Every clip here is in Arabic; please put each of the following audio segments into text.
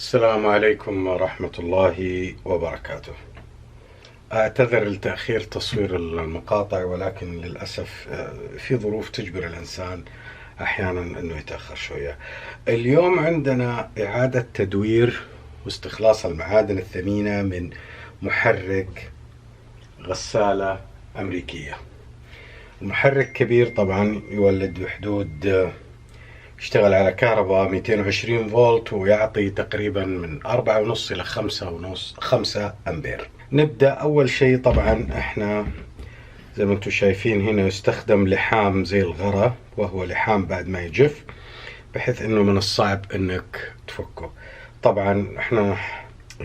السلام عليكم ورحمة الله وبركاته. أعتذر لتأخير تصوير المقاطع، ولكن للأسف في ظروف تجبر الإنسان أحيانا أنه يتأخر شوية. اليوم عندنا إعادة تدوير واستخلاص المعادن الثمينة من محرك غسالة أمريكية. المحرك كبير طبعا، يولد بحدود يشتغل على كهرباء 220 فولت، ويعطي تقريبا من 4.5 إلى 5 أمبير. نبدأ أول شيء، طبعا احنا زي ما انتم شايفين هنا يستخدم لحام زي الغرة، وهو لحام بعد ما يجف، بحيث انه من الصعب انك تفكه. طبعا احنا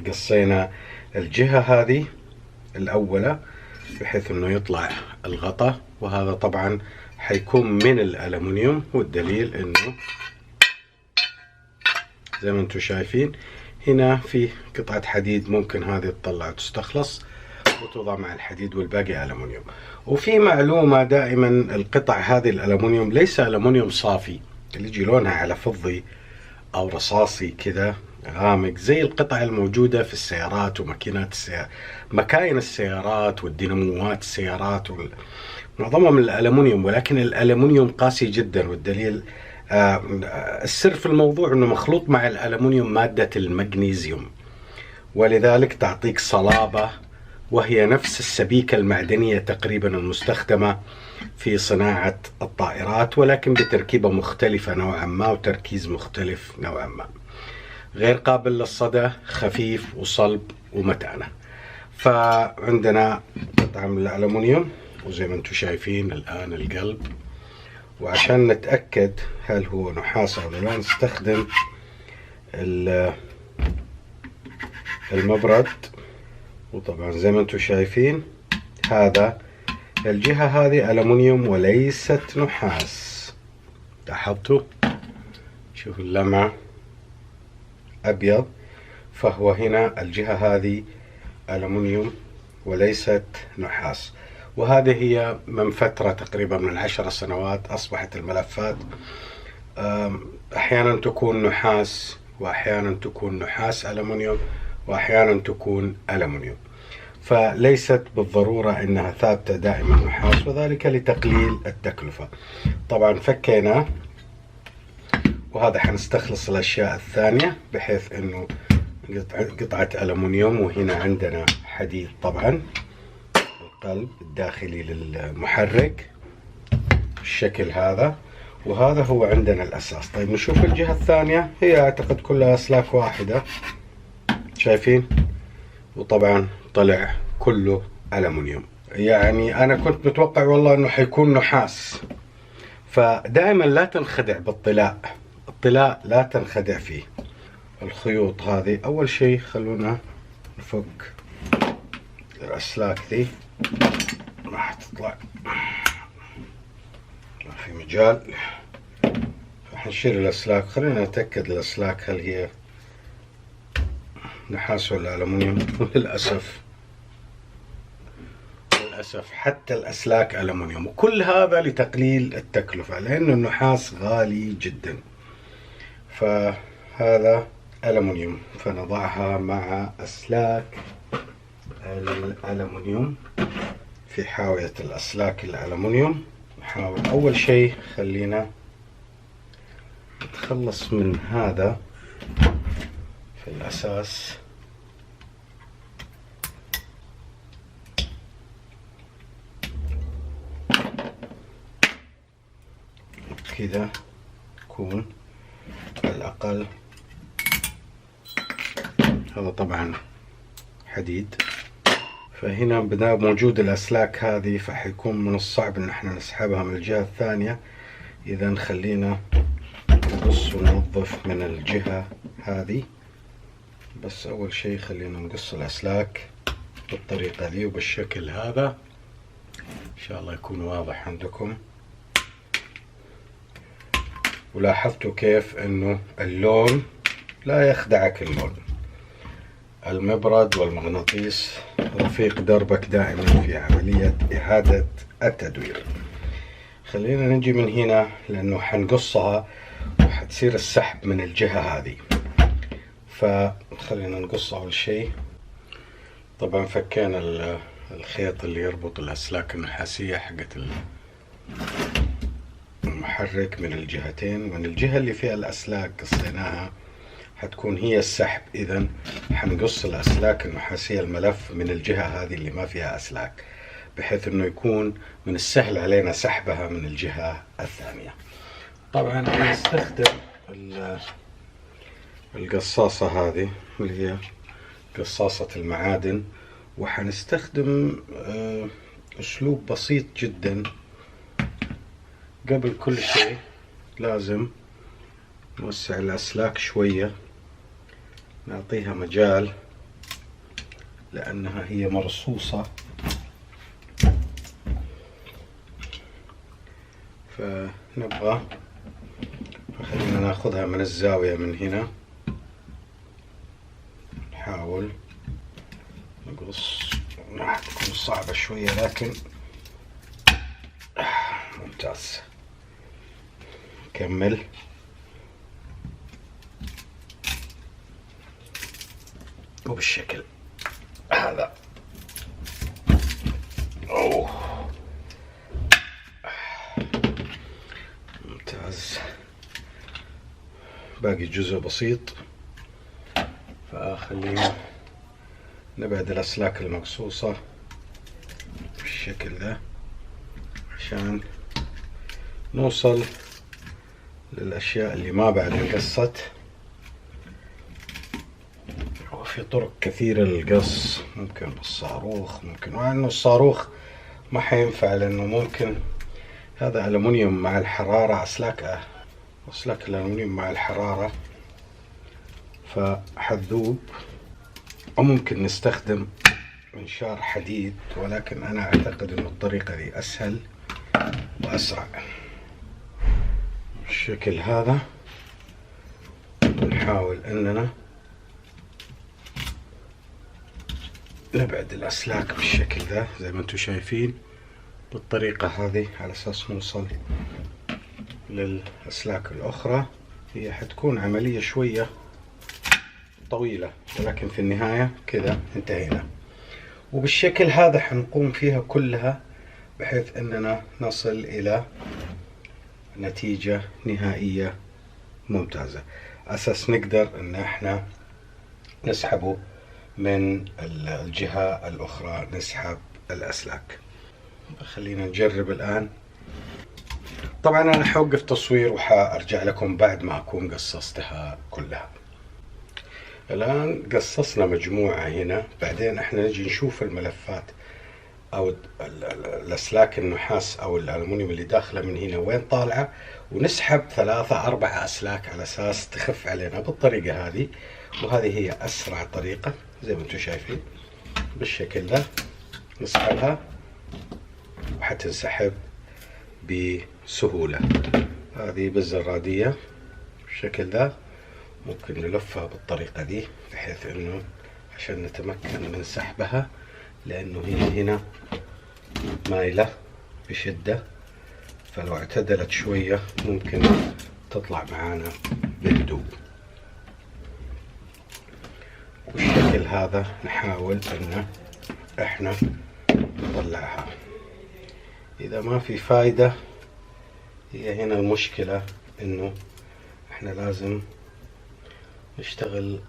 قصينا الجهة هذه الأولى بحيث انه يطلع الغطاء، وهذا طبعا حيكون من الألمنيوم، والدليل انه زي ما انتم شايفين هنا في قطعة حديد، ممكن هذه تطلع وتستخلص وتوضع مع الحديد، والباقي ألمنيوم. وفي معلومة دائما، القطع هذه الألمنيوم ليس ألمنيوم صافي اللي يجي لونها على فضي أو رصاصي كذا غامق زي القطع الموجودة في السيارات وماكينات مكاين السيارات والديناموات السيارات معظمها من الألمنيوم، ولكن الألمنيوم قاسي جدا، والدليل السر في الموضوع انه مخلوط مع الألمنيوم مادة المغنيسيوم، ولذلك تعطيك صلابة، وهي نفس السبيكة المعدنية تقريبا المستخدمة في صناعة الطائرات، ولكن بتركيبة مختلفة نوعا ما وتركيز مختلف نوعا ما. غير قابل للصدى، خفيف وصلب ومتانة. فعندنا قطعة من الألمنيوم، وزي ما انتم شايفين الآن القلب. وعشان نتأكد هل هو نحاس أو لا، نستخدم المبرد. وطبعا زي ما انتم شايفين هذا الجهة هذه ألمنيوم وليست نحاس. لاحظتوا؟ شوفوا اللمعة أبيض، فهو هنا الجهة هذه ألمنيوم وليست نحاس. وهذه هي من فترة تقريبا من 10 سنوات أصبحت الملفات أحيانا تكون نحاس، وأحيانا تكون نحاس ألمنيوم، وأحيانا تكون ألمنيوم، فليست بالضرورة أنها ثابتة دائما نحاس، وذلك لتقليل التكلفة. طبعا فكينا، وهذا حنستخلص الأشياء الثانية بحيث أنه قطعة ألمنيوم، وهنا عندنا حديد طبعا، القلب الداخلي للمحرك بالشكل هذا، وهذا هو عندنا الأساس. طيب نشوف الجهة الثانية، هي أعتقد كلها أسلاك واحدة، شايفين؟ وطبعا طلع كله ألمنيوم. يعني أنا كنت متوقع والله أنه حيكون نحاس. فدائما لا تنخدع بالطلاء، الطلاء لا تنخدع فيه. الخيوط هذه أول شيء خلونا نفك الأسلاك ذي، راح تطلع ما في مجال. حنشيل الأسلاك، خلينا نتأكد الأسلاك هل هي نحاس ولا ألمنيوم. للأسف حتى الأسلاك ألمنيوم، وكل هذا لتقليل التكلفة، لأن النحاس غالي جدا. فهذا ألمنيوم، فنضعها مع أسلاك الألمنيوم في حاوية الأسلاك الألمنيوم. نحاول أول شيء خلينا نتخلص من هذا في الأساس. كذا يكون على الأقل. هذا طبعا حديد، فهنا بدأ موجود الأسلاك هذه، فحيكون من الصعب إن احنا نسحبها من الجهة الثانية. إذا خلينا نقص وننظف من الجهة هذه. بس أول شيء خلينا نقص الأسلاك بالطريقة دي وبالشكل هذا، إن شاء الله يكون واضح عندكم. ولاحظتوا كيف إنه اللون لا يخدعك، اللون المبرد والمغناطيس رفيق دربك دائما في عملية إعادة التدوير. خلينا نجي من هنا لأنه حنقصها وحتصير السحب من الجهة هذه. فخلينا نقص أول شيء. طبعا فكينا الخيط اللي يربط الأسلاك النحاسية حقت المحرك من الجهتين، من الجهة اللي فيها الأسلاك قصيناها حتكون هي السحب، إذا حنقص الأسلاك النحاسية الملف من الجهة هذه اللي ما فيها أسلاك، بحيث إنه يكون من السهل علينا سحبها من الجهة الثانية. طبعا نستخدم القصاصة هذه اللي هي قصاصة المعادن، وحنستخدم أسلوب بسيط جدا. قبل كل شيء لازم نوسع الأسلاك شوية، نعطيها مجال لأنها هي مرصوصة، فنبغى خلينا ناخذها من الزاوية من هنا، نحاول نقص. راح تكون صعبة شوية لكن ممتاز. نكمل. وبالشكل هذا. ممتاز. باقي جزء بسيط، فخلينا نبعد الأسلاك المقصوصة بالشكل ذا عشان نوصل للأشياء اللي ما بعد انقصت. وفي طرق كثيرة للقص، ممكن بالصاروخ، ممكن، مع انه الصاروخ ما حينفع لانه ممكن هذا ألمنيوم مع الحرارة، أسلاك الألمنيوم مع الحرارة فحذوب، أو ممكن نستخدم منشار حديد، ولكن أنا أعتقد أن الطريقة دي أسهل وأسرع. بالشكل هذا نحاول أننا نبعد الأسلاك بالشكل ذا زي ما انتم شايفين بالطريقة هذه، على أساس نوصل للأسلاك الأخرى. هي حتكون عملية شوية طويلة، ولكن في النهاية كذا انتهينا. وبالشكل هذا حنقوم فيها كلها بحيث أننا نصل إلى نتيجة نهائية ممتازة، أساس نقدر أن احنا نسحبه من الجهة الأخرى، نسحب الأسلاك. خلينا نجرب الآن. طبعا أنا حوقف تصوير وحأرجع لكم بعد ما أكون قصصتها كلها. الآن قصصنا مجموعة هنا، بعدين احنا نجي نشوف الملفات أو الأسلاك النحاس أو الألمنيوم اللي داخلة من هنا وين طالعة، ونسحب 3-4 أسلاك على أساس تخف علينا بالطريقة هذه. وهذه هي أسرع طريقة زي ما انتم شايفين بالشكل ده، نسحبها وحتنسحب بسهولة. هذه بالزرادية بالشكل ده، ممكن نلفها بالطريقة دي بحيث انه عشان نتمكن من سحبها، لانه هي هنا مايلة بشدة، فلو اعتدلت شوية ممكن تطلع معانا بهدوء. بالشكل هذا نحاول ان احنا نطلعها. اذا ما في فايدة، هي هنا المشكلة انه احنا لازم نشتغل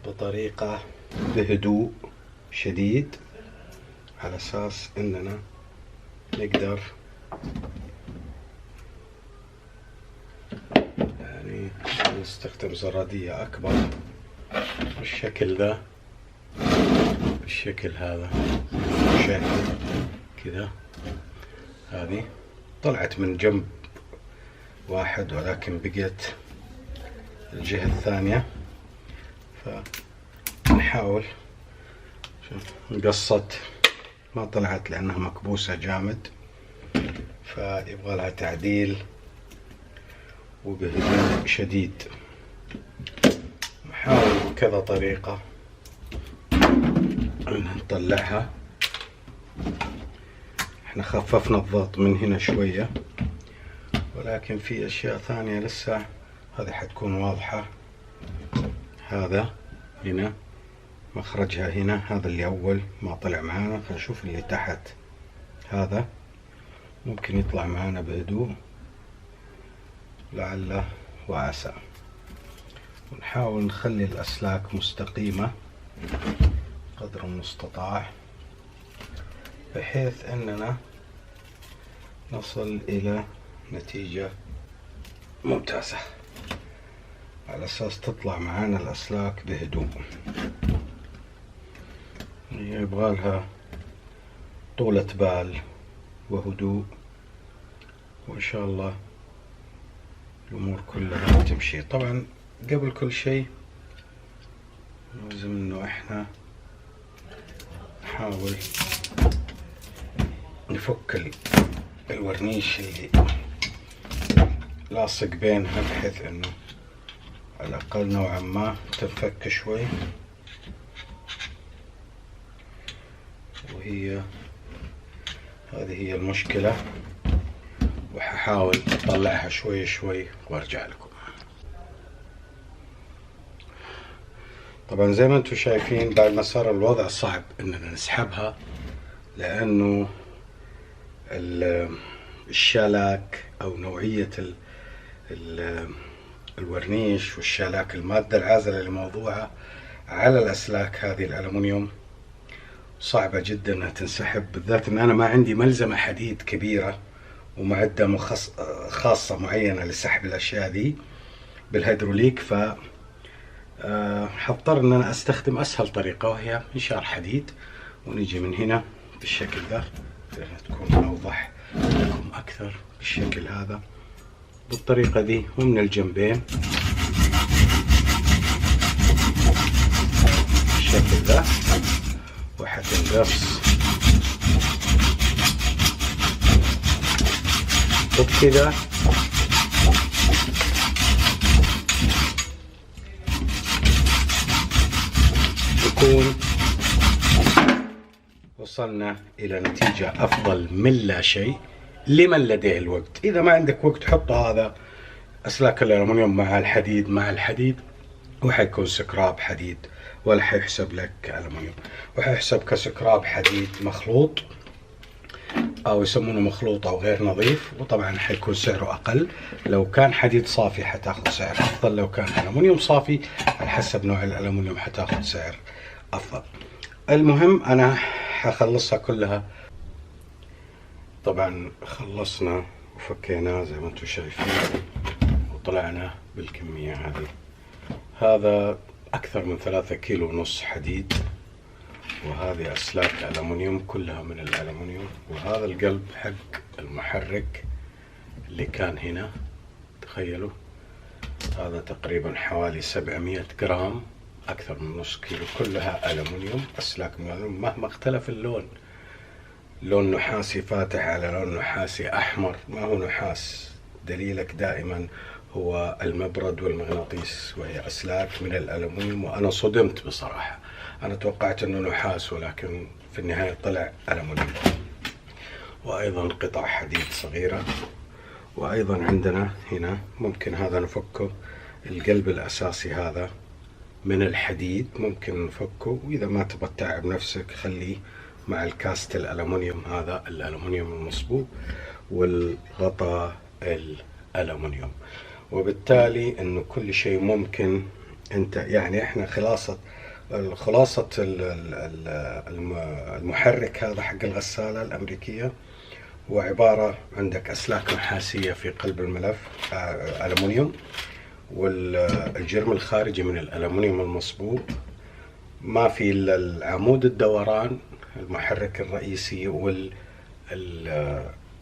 بطريقة بهدوء شديد على اساس اننا نقدر يعني نستخدم زرادية اكبر بالشكل ذا، بالشكل هذا شايفين كذا. هذه طلعت من جنب واحد ولكن بقيت الجهة الثانية، فنحاول. انقصت ما طلعت لأنها مكبوسة جامد، فيبغى لها تعديل وبهدوء شديد. نحاول كذا طريقة ان نطلعها. احنا خففنا الضغط من هنا شوية، ولكن في اشياء ثانية لسه، هذه حتكون واضحة هذا هنا مخرجها هنا، هذا اللي أول ما طلع معانا. خلينا نشوف اللي تحت، هذا ممكن يطلع معانا بهدوء لعل وعسى. ونحاول نخلي الأسلاك مستقيمة قدر المستطاع بحيث أننا نصل إلى نتيجة ممتازة، على أساس تطلع معانا الأسلاك بهدوء. يبغالها طولة بال وهدوء، وإن شاء الله الأمور كلها تمشي. طبعا قبل كل شيء لازم إنه إحنا نحاول نفك الورنيش اللي لاصق بينها بحيث إنه على الأقل نوعا ما تنفك شوي. وهي هذه هي المشكلة، وححاول أطلعها شوي شوي وأرجع لكم. طبعا زي ما انتم شايفين بعد ما صار الوضع صعب إننا نسحبها، لأنه الشالاك أو نوعية الورنيش والشالاك، المادة العازلة لموضوعها على الأسلاك هذه الألمنيوم صعبة جدا انها تنسحب، بالذات ان انا ما عندي ملزمة حديد كبيرة ومعدة خاصة معينة لسحب الاشياء ذي بالهيدروليك. ف حضطر ان انا استخدم اسهل طريقة، وهي منشار حديد. ونيجي من هنا بالشكل ذا تكون اوضح لكم اكثر بالشكل هذا بالطريقة ذي، ومن الجنبين بالشكل ذا، وحتنقص وبكذا نكون وصلنا إلى نتيجة أفضل من لا شيء لمن لديه الوقت. إذا ما عندك وقت حط هذا أسلاك الألمنيوم مع الحديد وحيكون سكراب حديد، ولا حيحسب لك ألمنيوم، وحيحسب كسكراب حديد مخلوط أو يسمونه مخلوط أو غير نظيف. وطبعا حيكون سعره أقل. لو كان حديد صافي حتاخذ سعر أفضل، لو كان ألمنيوم صافي على حسب نوع الألمنيوم حتاخذ سعر أفضل. المهم أنا حخلصها كلها. طبعا خلصنا وفكيناه زي ما انتم شايفين، وطلعنا بالكمية هذه. هذا أكثر من 3 كيلو ونص حديد، وهذه أسلاك ألمنيوم كلها من الألمنيوم. وهذا القلب حق المحرك اللي كان هنا، تخيلوا هذا تقريبا حوالي 700 جرام، أكثر من نص كيلو، كلها ألمنيوم، أسلاك من الألمنيوم. مهما اختلف اللون، لون نحاسي فاتح على لون نحاسي أحمر، ما هو نحاس، دليلك دائما هو المبرد والمغناطيس، وهي أسلاك من الألمنيوم. وأنا صدمت بصراحة، أنا توقعت أنه نحاس ولكن في النهاية طلع ألمنيوم. وأيضا قطع حديد صغيرة. وأيضا عندنا هنا ممكن هذا نفكه، القلب الأساسي هذا من الحديد ممكن نفكه، وإذا ما تبغى تتعب نفسك خليه مع الكاست الألمنيوم، هذا الألمنيوم المصبوب والغطاء الألمنيوم. وبالتالي انه كل شيء ممكن انت يعني احنا خلاصة المحرك هذا حق الغسالة الأمريكية هو عبارة عندك أسلاك نحاسية في قلب الملف ألمنيوم، والجرم الخارجي من الألمنيوم المصبوب، ما في إلا العمود الدوران المحرك الرئيسي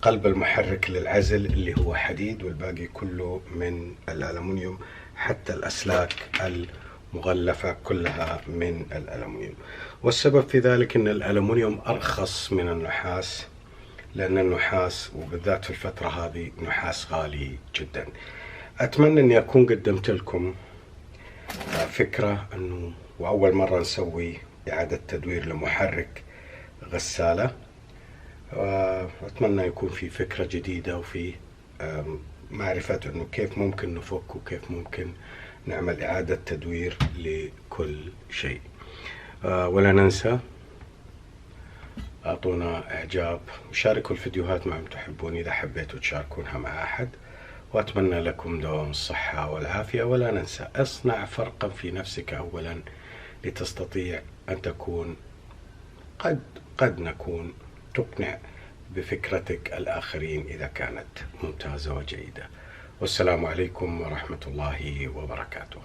قلب المحرك للعزل اللي هو حديد، والباقي كله من الألمنيوم، حتى الأسلاك المغلفة كلها من الألمنيوم. والسبب في ذلك أن الألمنيوم أرخص من النحاس، لأن النحاس وبالذات في الفترة هذه نحاس غالي جدا. أتمنى أني أكون قدمت لكم فكرة أنه وأول مرة نسوي إعادة تدوير لمحرك غسالة، وأتمنى يكون في فكرة جديدة وفي معرفة أنه كيف ممكن نفك وكيف ممكن نعمل إعادة تدوير لكل شيء. ولا ننسى أعطونا إعجاب وشاركوا الفيديوهات مع من تحبون إذا حبيتوا تشاركونها مع أحد، وأتمنى لكم دوام الصحة والعافية. ولا ننسى اصنع فرقا في نفسك أولا لتستطيع أن تكون قد نكون تقنع بفكرتك الآخرين إذا كانت ممتازة وجيدة. والسلام عليكم ورحمة الله وبركاته.